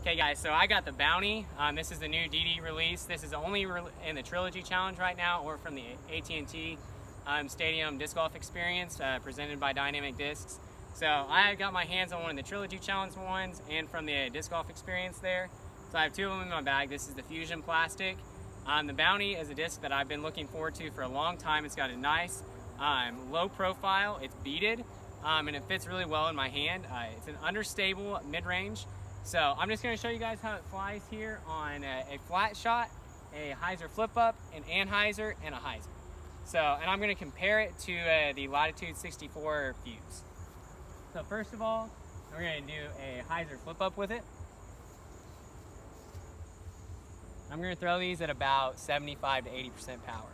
Okay guys, so I got the Bounty. This is the new DD release. This is only in the Trilogy Challenge right now, or from the AT&T Stadium Disc Golf Experience presented by Dynamic Discs. So I got my hands on one of the Trilogy Challenge ones and from the Disc Golf Experience there. So I have two of them in my bag. This is the Fusion Plastic. The Bounty is a disc that I've been looking forward to for a long time. It's got a nice low profile, it's beaded, and it fits really well in my hand. It's an understable mid-range. So I'm just going to show you guys how it flies here on a flat shot, a hyzer flip up, an anhyzer, and a hyzer. So, and I'm going to compare it to the Latitude 64 Fuse. So first of all, we're going to do a hyzer flip up with it. I'm going to throw these at about 75 to 80% power.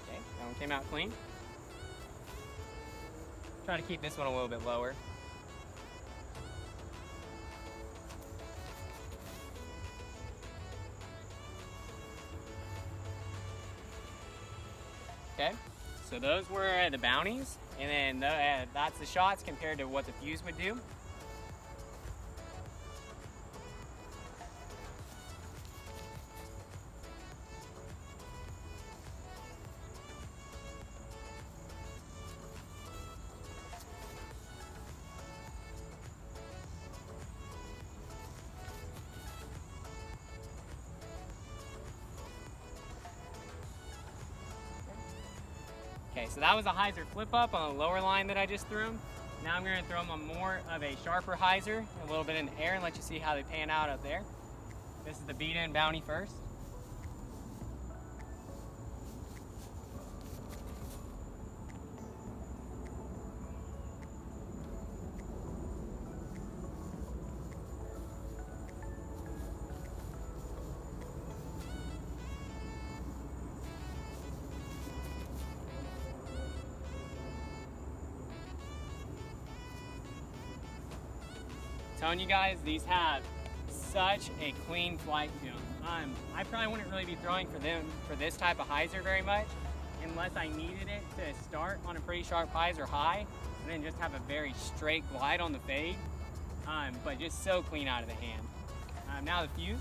Okay, that one came out clean. Try to keep this one a little bit lower. Okay, so those were the Bounties, and then that's the shots compared to what the Fuse would do. Okay, so that was a hyzer flip up on the lower line that I just threw them. Now I'm going to throw them on more of a sharper hyzer, a little bit in the air, and let you see how they pan out up there. This is the beat-in Bounty first. Telling you guys, these have such a clean flight to them. I probably wouldn't really be throwing for this type of hyzer very much unless I needed it to start on a pretty sharp hyzer high and then just have a very straight glide on the fade, but just so clean out of the hand. Now the Fuse.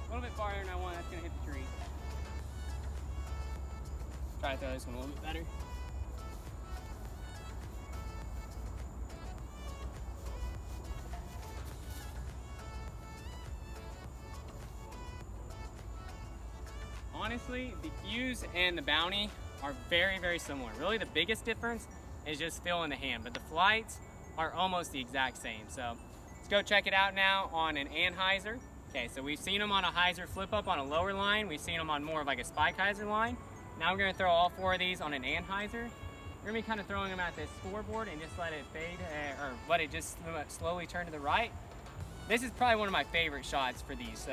A little bit farther than I want, that's going to hit the tree. Try to throw this one a little bit better. Honestly, the Fuse and the Bounty are very, very similar. Really the biggest difference is just feel in the hand, but the flights are almost the exact same. So let's go check it out now on an anhyzer. Okay, so we've seen them on a hyzer flip up on a lower line. We've seen them on more of like a spike hyzer line. Now we're going to throw all four of these on an anhyzer. We're going to be kind of throwing them at this scoreboard and just let it fade, or let it just slowly turn to the right. This is probably one of my favorite shots for these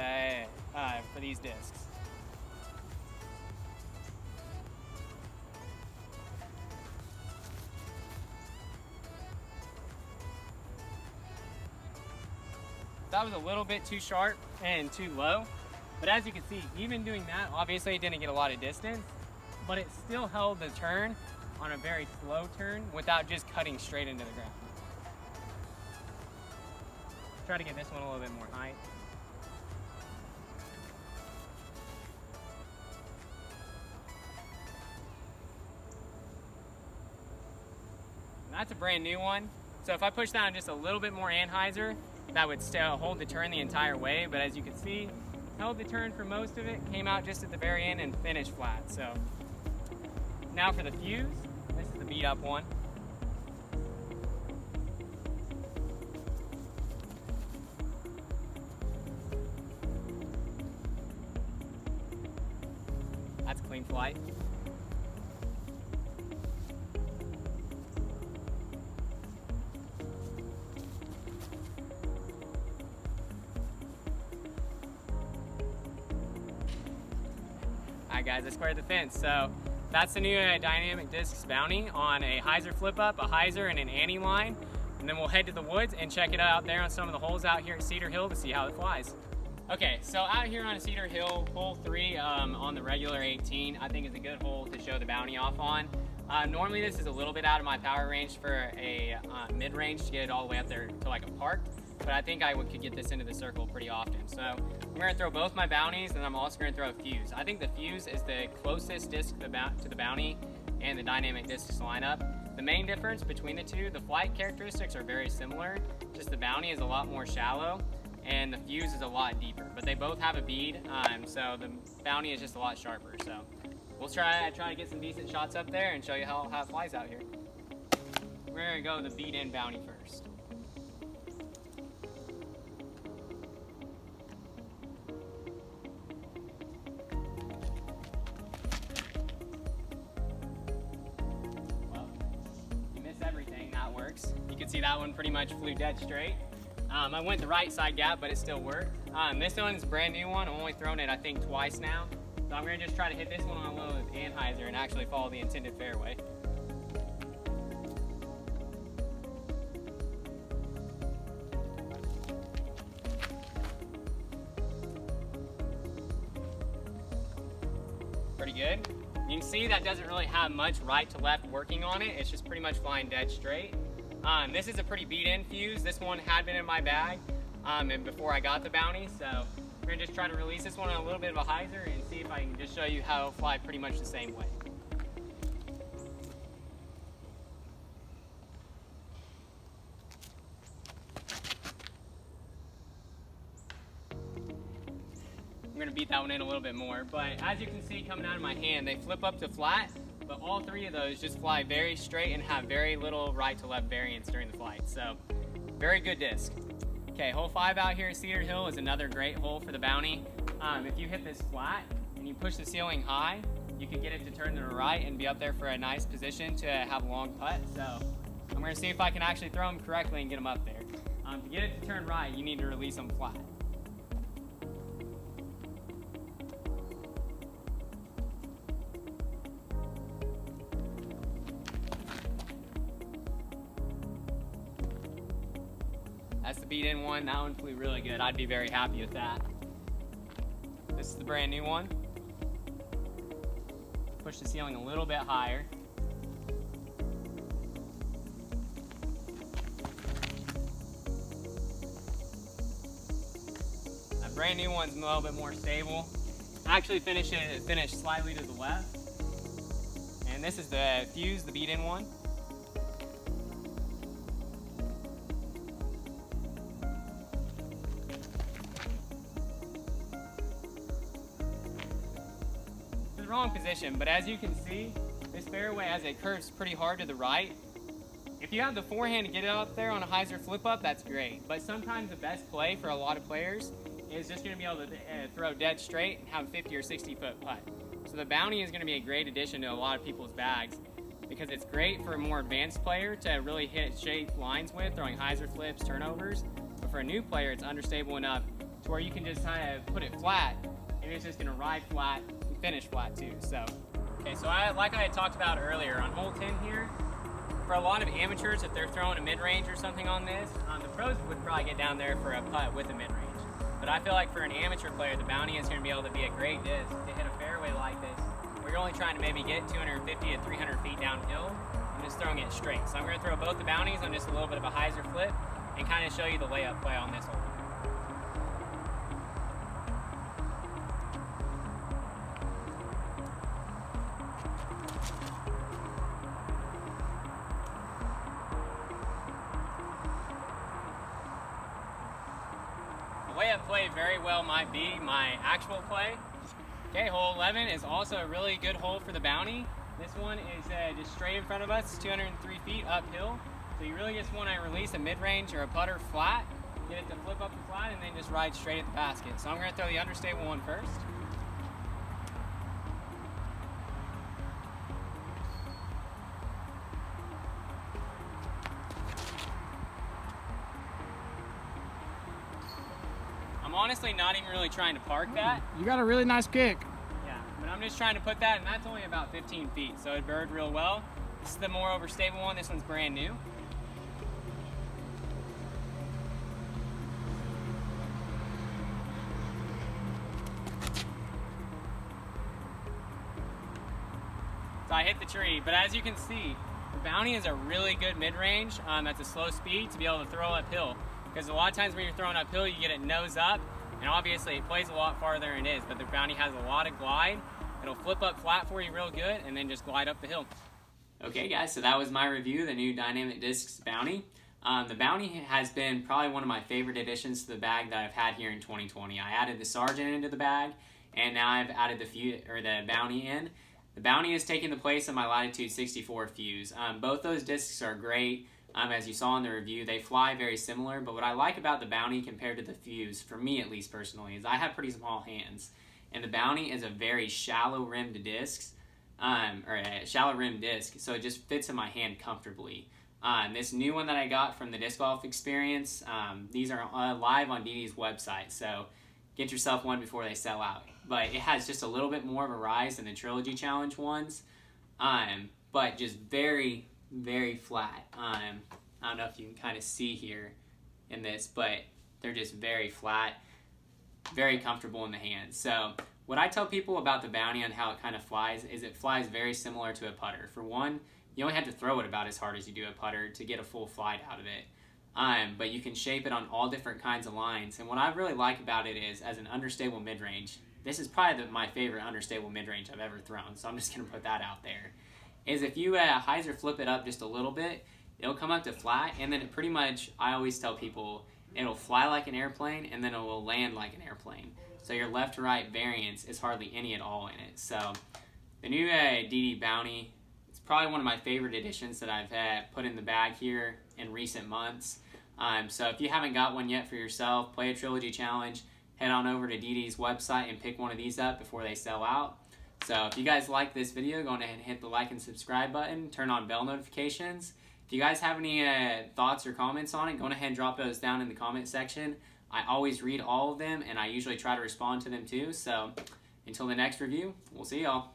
discs. That was a little bit too sharp and too low, but as you can see, even doing that, obviously it didn't get a lot of distance, but it still held the turn on a very slow turn without just cutting straight into the ground. Try to get this one a little bit more height. That's a brand new one. So if I push down just a little bit more anhyzer, that would still hold the turn the entire way, but as you can see, held the turn for most of it, came out just at the very end and finished flat. So now for the Fuse, this is the beat up one. That's a clean flight. Alright guys, I squared the fence. So that's the new Dynamic Discs Bounty on a hyzer flip up, a hyzer, and an anti line. and then we'll head to the woods and check it out there on some of the holes out here at Cedar Hill to see how it flies. Okay, so out here on Cedar Hill, hole 3 on the regular 18, I think is a good hole to show the bounty off on. Normally this is a little bit out of my power range for a mid-range to get it all the way up there to like a park, but I think I could get this into the circle pretty often. So I'm going to throw both my bounties, and I'm also going to throw a fuse. I think the fuse is the closest disc to the bounty and the dynamic discs line up. The main difference between the two, the flight characteristics are very similar, just the bounty is a lot more shallow and the fuse is a lot deeper, but they both have a bead, so the bounty is just a lot sharper. So we'll try to get some decent shots up there and show you how it flies out here. We're going to go the bead in bounty first. You can see that one pretty much flew dead straight. I went the right side gap, but it still worked. This one's a brand new one. I've only thrown it, I think, twice now. So I'm gonna just try to hit this one on a little anhyzer and actually follow the intended fairway. Pretty good. You can see that doesn't really have much right to left working on it. It's just pretty much flying dead straight. This is a pretty beat-in fuse. This one had been in my bag and before I got the bounty, so we're gonna just try to release this one on a little bit of a hyzer and see if I can just show you how it'll fly pretty much the same way. I'm gonna beat that one in a little bit more, but as you can see coming out of my hand, they flip up to flat, but all 3 of those just fly very straight and have very little right to left variance during the flight. So very good disc. Okay, hole 5 out here at Cedar Hill is another great hole for the bounty. If you hit this flat and you push the ceiling high, you can get it to turn to the right and be up there for a nice position to have a long putt. So I'm gonna see if I can actually throw them correctly and get them up there. To get it to turn right, you need to release them flat. That's the beat-in one. That one flew really good. I'd be very happy with that. This is the brand new one. Push the ceiling a little bit higher. That brand new one's a little bit more stable. Actually finished slightly to the left. And this is the fuse, the beat-in one. Wrong position, but as you can see, this fairway, as it curves pretty hard to the right, if you have the forehand to get it up there on a hyzer flip up, that's great. But sometimes the best play for a lot of players is just going to be able to throw dead straight and have a 50 or 60 foot putt. So the bounty is going to be a great addition to a lot of people's bags because it's great for a more advanced player to really hit shape lines with, throwing hyzer flips, turnovers. But for a new player, it's understable enough to where you can just kind of put it flat and it's just going to ride flat and finish flat too. So, okay, so like I had talked about earlier, on hole 10 here, for a lot of amateurs, if they're throwing a mid-range or something on this, the pros would probably get down there for a putt with a mid-range. But I feel like for an amateur player, the bounty is going to be able to be a great disc to hit a fairway like this, where you're only trying to maybe get 250 to 300 feet downhill and just throwing it straight. So I'm going to throw both the bounties on just a little bit of a hyzer flip and kind of show you the layup play on this hole. Layup play very well might be my actual play. Okay, hole 11 is also a really good hole for the bounty. This one is just straight in front of us, 203 feet uphill. So you really just want to release a mid-range or a putter flat, get it to flip up the flat, and then just ride straight at the basket. So I'm going to throw the understable one first. I'm honestly not even really trying to park that. You got a really nice kick. Yeah, but I'm just trying to put that, and that's only about 15 feet, so it bird real well. This is the more overstable one. This one's brand new. I hit the tree. But as you can see, the Bounty is a really good mid-range. That's a slow speed to be able to throw uphill. Because a lot of times when you're throwing uphill, you get it nose up, and obviously it plays a lot farther than it is. But the Bounty has a lot of glide. It'll flip up flat for you real good, and then just glide up the hill. Okay guys, so that was my review of the new Dynamic Discs Bounty. The Bounty has been probably one of my favorite additions to the bag that I've had here in 2020. I added the Sergeant into the bag, and now I've added the Bounty in. The Bounty is taking the place of my Latitude 64 fuse. Both those discs are great. As you saw in the review, they fly very similar, but what I like about the Bounty compared to the fuse, for me at least personally, is I have pretty small hands, and the Bounty is a very shallow rimmed disc, shallow rim disc, so it just fits in my hand comfortably. This new one that I got from the Disc Golf Experience, these are live on DD's website, so get yourself one before they sell out. But it has just a little bit more of a rise than the Trilogy Challenge ones, but just very, very flat. I don't know if you can kind of see here in this, but they're just very flat, very comfortable in the hand. So what I tell people about the Bounty and how it kind of flies is it flies very similar to a putter. For one, you only have to throw it about as hard as you do a putter to get a full flight out of it. But you can shape it on all different kinds of lines. And what I really like about it is, as an understable mid-range, this is probably my favorite understable mid-range I've ever thrown, so I'm just going to put that out there, is if you hyzer flip it up just a little bit, it'll come up to flat, and then it pretty much, I always tell people, it'll fly like an airplane, and then it will land like an airplane. So your left to right variance is hardly any at all in it. So the new DD Bounty, it's probably one of my favorite additions that I've put in the bag here in recent months. So if you haven't got one yet for yourself, play a Trilogy Challenge, head on over to DD's website and pick one of these up before they sell out. So if you guys like this video, go ahead and hit the like and subscribe button, turn on bell notifications. If you guys have any thoughts or comments on it, go ahead and drop those down in the comment section. I always read all of them, and I usually try to respond to them too. So until the next review, we'll see y'all.